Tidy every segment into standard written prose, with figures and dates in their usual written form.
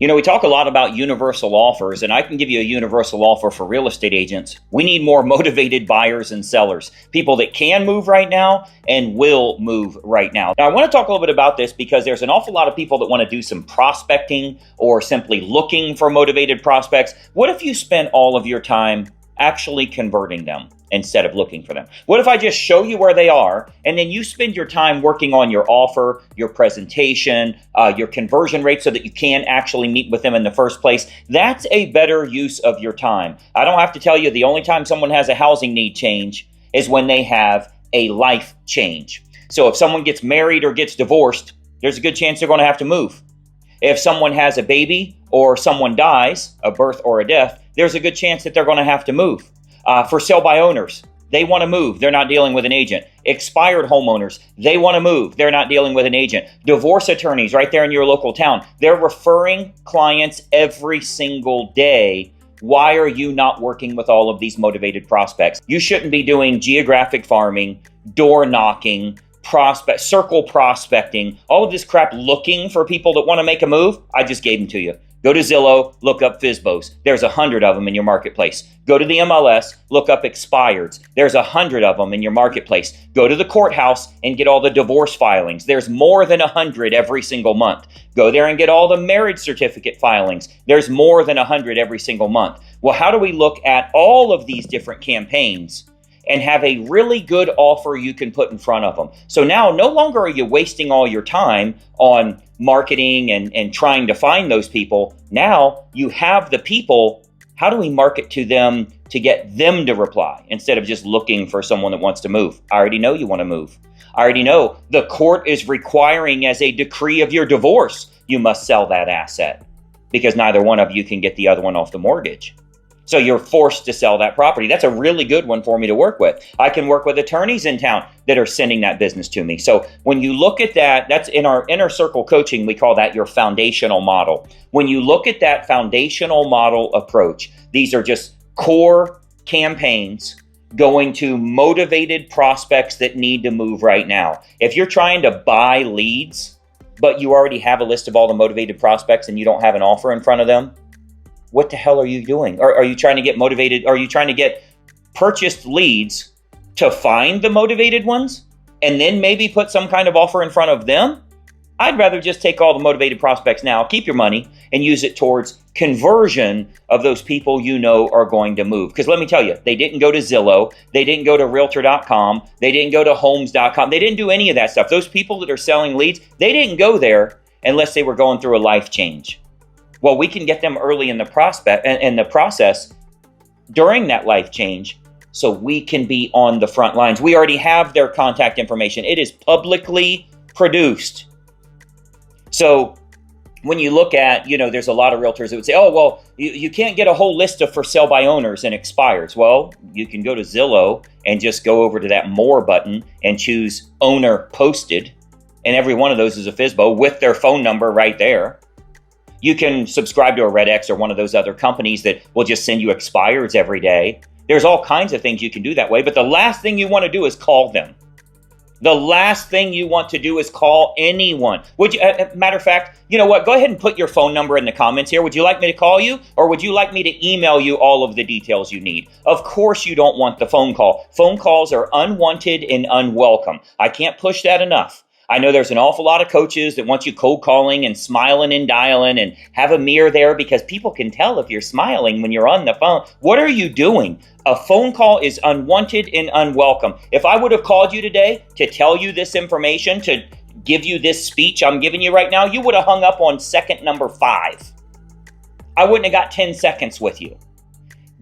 We talk a lot about universal offers, and I can give you a universal offer for real estate agents. We need more motivated buyers and sellers, people that can move right now and will move right now. Now, I want to talk a little bit about this because there's an awful lot of people that want to do some prospecting or simply looking for motivated prospects. What if you spent all of your time actually converting them instead of looking for them? What if I just show you where they are, and then you spend your time working on your offer, your presentation, your conversion rate so that you can actually meet with them in the first place? That's a better use of your time. I don't have to tell you, the only time someone has a housing need change is when they have a life change. So if someone gets married or gets divorced, there's a good chance they're going to have to move. If someone has a baby or someone dies, a birth or a death, there's a good chance that they're going to have to move. For sell by owners, they want to move. They're not dealing with an agent. Expired homeowners, they want to move. They're not dealing with an agent. Divorce attorneys right there in your local town, they're referring clients every single day. Why are you not working with all of these motivated prospects? You shouldn't be doing geographic farming, door knocking, circle prospecting, all of this crap looking for people that want to make a move. I just gave them to you. Go to Zillow, look up FSBOs. There's 100 of them in your marketplace. Go to the MLS, look up expireds. There's 100 of them in your marketplace. Go to the courthouse and get all the divorce filings. There's more than 100 every single month. Go there and get all the marriage certificate filings. There's more than 100 every single month. Well, how do we look at all of these different campaigns and have a really good offer you can put in front of them? So now no longer are you wasting all your time on marketing and trying to find those people. Now you have the people. How do we market to them to get them to reply instead of just looking for someone that wants to move? I already know you want to move. I already know the court is requiring as a decree of your divorce, you must sell that asset because neither one of you can get the other one off the mortgage. So you're forced to sell that property. That's a really good one for me to work with. I can work with attorneys in town that are sending that business to me. So when you look at that, that's in our inner circle coaching, we call that your foundational model. When you look at that foundational model approach, these are just core campaigns going to motivated prospects that need to move right now. If you're trying to buy leads, but you already have a list of all the motivated prospects and you don't have an offer in front of them, what the hell are you doing? Are you trying to get motivated? Are you trying to get purchased leads to find the motivated ones and then maybe put some kind of offer in front of them? I'd rather just take all the motivated prospects now, keep your money, and use it towards conversion of those people you know are going to move. Because let me tell you, they didn't go to Zillow, they didn't go to Realtor.com, they didn't go to Homes.com, they didn't do any of that stuff. Those people that are selling leads, they didn't go there unless they were going through a life change. Well, we can get them early in the process during that life change so we can be on the front lines. We already have their contact information. It is publicly produced. So when you look at, there's a lot of realtors that would say, oh, well, you can't get a whole list of for sale by owners and expireds. Well, you can go to Zillow and just go over to that more button and choose owner posted. And every one of those is a FSBO with their phone number right there. You can subscribe to a RedX or one of those other companies that will just send you expireds every day. There's all kinds of things you can do that way, but the last thing you want to do is call them. The last thing you want to do is call anyone. Matter of fact, you know what? Go ahead and put your phone number in the comments here. Would you like me to call you, or would you like me to email you all of the details you need? Of course you don't want the phone call. Phone calls are unwanted and unwelcome. I can't push that enough. I know there's an awful lot of coaches that want you cold calling and smiling and dialing and have a mirror there because people can tell if you're smiling when you're on the phone. What are you doing? A phone call is unwanted and unwelcome. If I would have called you today to tell you this information, to give you this speech I'm giving you right now, you would have hung up on second number 5. I wouldn't have got 10 seconds with you.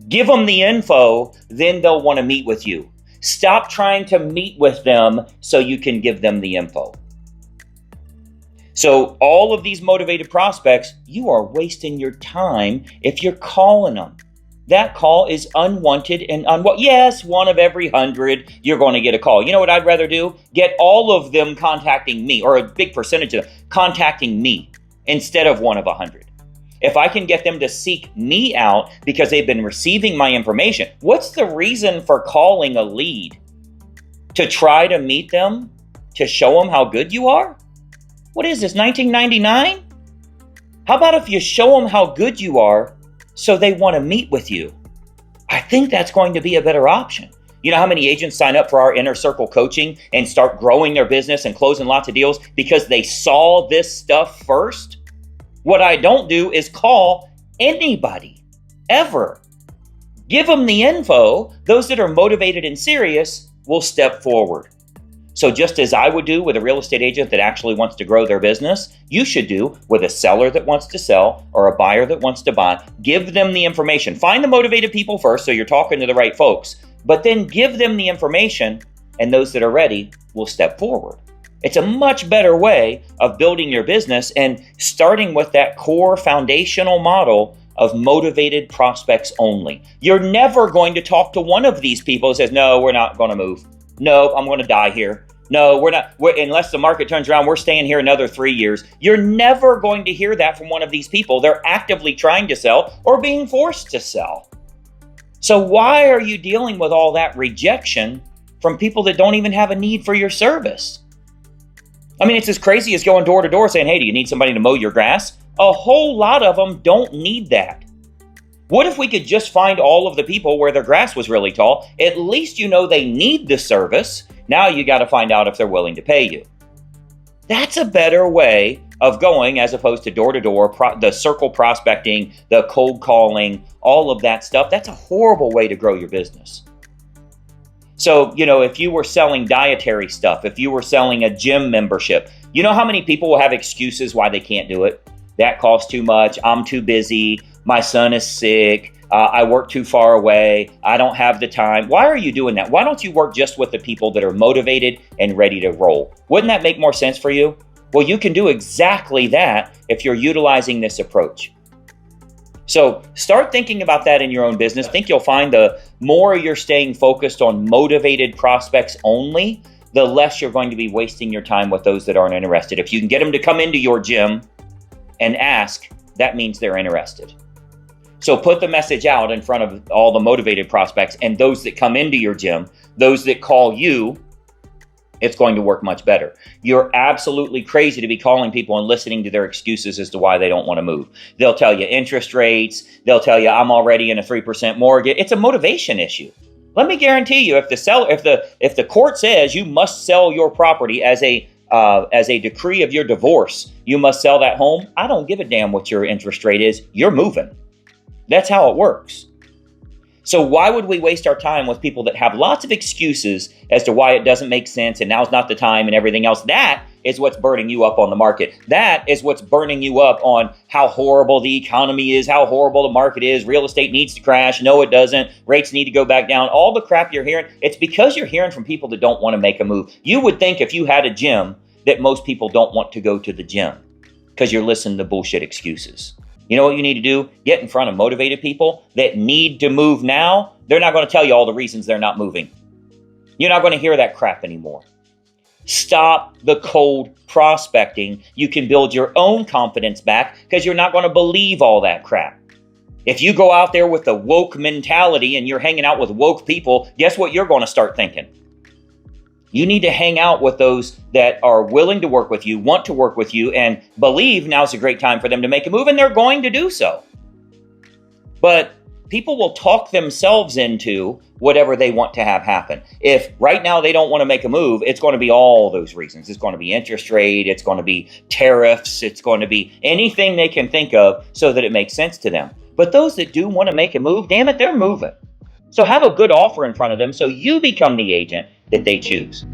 Give them the info, then they'll want to meet with you. Stop trying to meet with them so you can give them the info. So all of these motivated prospects, you are wasting your time if you're calling them. That call is unwanted and yes, one of every 100, you're going to get a call. You know what I'd rather do? Get all of them contacting me, or a big percentage of them contacting me instead of one of 100. If I can get them to seek me out because they've been receiving my information, what's the reason for calling a lead? To try to meet them? To show them how good you are? What is this, 1999? How about if you show them how good you are so they want to meet with you? I think that's going to be a better option. You know how many agents sign up for our inner circle coaching and start growing their business and closing lots of deals because they saw this stuff first? What I don't do is call anybody, ever. Give them the info. Those that are motivated and serious will step forward. So just as I would do with a real estate agent that actually wants to grow their business, you should do with a seller that wants to sell or a buyer that wants to buy. Give them the information. Find the motivated people first so you're talking to the right folks, but then give them the information, and those that are ready will step forward. It's a much better way of building your business and starting with that core foundational model of motivated prospects only. You're never going to talk to one of these people who says, no, we're not going to move. No, I'm going to die here. No, we're not. Unless the market turns around, we're staying here another 3 years. You're never going to hear that from one of these people. They're actively trying to sell or being forced to sell. So why are you dealing with all that rejection from people that don't even have a need for your service? I mean, it's as crazy as going door to door saying, hey, do you need somebody to mow your grass? A whole lot of them don't need that. What if we could just find all of the people where their grass was really tall? At least you know they need the service. Now you got to find out if they're willing to pay you. That's a better way of going as opposed to door, the circle prospecting, the cold calling, all of that stuff. That's a horrible way to grow your business. So, if you were selling dietary stuff, if you were selling a gym membership, you know how many people will have excuses why they can't do it? That costs too much. I'm too busy. My son is sick. I work too far away. I don't have the time. Why are you doing that? Why don't you work just with the people that are motivated and ready to roll? Wouldn't that make more sense for you? Well, you can do exactly that if you're utilizing this approach. So start thinking about that in your own business. I think you'll find the more you're staying focused on motivated prospects only, the less you're going to be wasting your time with those that aren't interested. If you can get them to come into your gym and ask, that means they're interested. So put the message out in front of all the motivated prospects, and those that come into your gym, those that call you, it's going to work much better. You're absolutely crazy to be calling people and listening to their excuses as to why they don't want to move. They'll tell you interest rates. They'll tell you, I'm already in a 3% mortgage. It's a motivation issue. Let me guarantee you, if the court says you must sell your property as a decree of your divorce, you must sell that home, I don't give a damn what your interest rate is. You're moving. That's how it works. So why would we waste our time with people that have lots of excuses as to why it doesn't make sense and now's not the time and everything else? That is what's burning you up on the market. That is what's burning you up on how horrible the economy is, how horrible the market is. Real estate needs to crash. No, it doesn't. Rates need to go back down. All the crap you're hearing, it's because you're hearing from people that don't want to make a move. You would think if you had a gym that most people don't want to go to the gym because you're listening to bullshit excuses. You know what you need to do? Get in front of motivated people that need to move now. They're not going to tell you all the reasons they're not moving. You're not going to hear that crap anymore. Stop the cold prospecting. You can build your own confidence back because you're not going to believe all that crap. If you go out there with the woke mentality and you're hanging out with woke people, guess what you're going to start thinking? You need to hang out with those that are willing to work with you, want to work with you, and believe now's a great time for them to make a move, and they're going to do so. But people will talk themselves into whatever they want to have happen. If right now they don't want to make a move, it's going to be all those reasons. It's going to be interest rate, it's going to be tariffs, it's going to be anything they can think of so that it makes sense to them. But those that do want to make a move, damn it, they're moving. So have a good offer in front of them so you become the agent that they choose.